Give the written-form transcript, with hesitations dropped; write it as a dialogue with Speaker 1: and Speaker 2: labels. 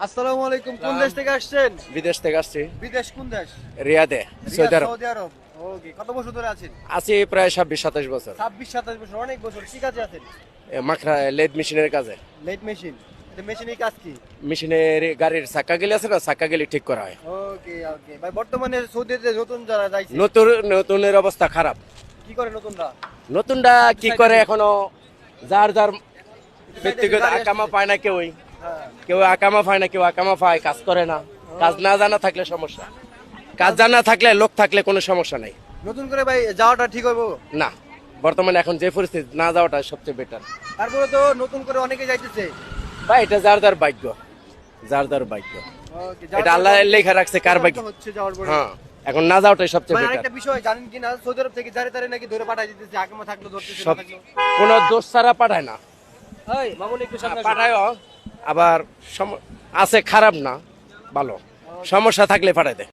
Speaker 1: আসসালামু আলাইকুম। কোন দেশ থেকে আসছেন?
Speaker 2: বিদেশ থেকে আসছি,
Speaker 1: বিদেশ কোন দেশ?
Speaker 2: রিয়াদে, সৌদি আরব।
Speaker 1: সৌদি আরব। ওকে, কত বছর ধরে আছেন?
Speaker 2: আছি প্রায় 26-27 বছর।
Speaker 1: 26-27 বছর, অনেক বছর। কি কাজে আছেন?
Speaker 2: মাখরা লেদ মেশিনের কাজে।
Speaker 1: Lathe machine. এটা মেশিনের কাজ কি?
Speaker 2: মেশিনের গাড়ির চাক্কা গেলি আছে না, চাক্কা গেলি ঠিক করা হয়।
Speaker 1: ওকে ওকে ভাই, বর্তমানে সৌদিতে নতুন যারা যাইছে
Speaker 2: নতুনের অবস্থা খারাপ।
Speaker 1: কি করে নতুনরা?
Speaker 2: নতুনটা কি করে এখনো যার ব্যক্তিগত আকামা পায় না, কেউ আকামা পায় না, কেউ আকামা পায়, কাজ করে না। কাজ না জানা থাকলে সমস্যা, কাজ জানা থাকলে, লোক থাকলে কোনো সমস্যা নাই।
Speaker 1: নতুন করে ভাই যাওয়াটা ঠিক হইব?
Speaker 2: না, বর্তমানে এখন যে পরিস্থিতি, না যাওয়াটা সবচেয়ে বেটার।
Speaker 1: তারপরে তো নতুন করে অনেকে যাইতেছে।
Speaker 2: ভাই এটা যার ভাগ্য, যার ভাগ্য।
Speaker 1: ওকে,
Speaker 2: এটা আল্লাহ লেখা রাখছে কার ভাগ্য।
Speaker 1: হচ্ছে যাওয়ার পরে।
Speaker 2: হ্যাঁ, এখন না যাওয়াটাই সবচেয়ে
Speaker 1: ভাই
Speaker 2: বেটার।
Speaker 1: আরেকটা বিষয় জানেন কিনা, সৌদি আরব থেকে যারে তারে নাকি ধরে পাঠাই দিতেছে, আকামা থাকলো ধরতেছে না
Speaker 2: সব
Speaker 1: থাকলো।
Speaker 2: কোনো দোষ ছাড়া পাঠায় না,
Speaker 1: এই মামুন একটু সামনে আসুন।
Speaker 2: পাঠায়ও আবার আছে, খারাপ না, ভালো। সমস্যা থাকলে পাঠায় দেয়।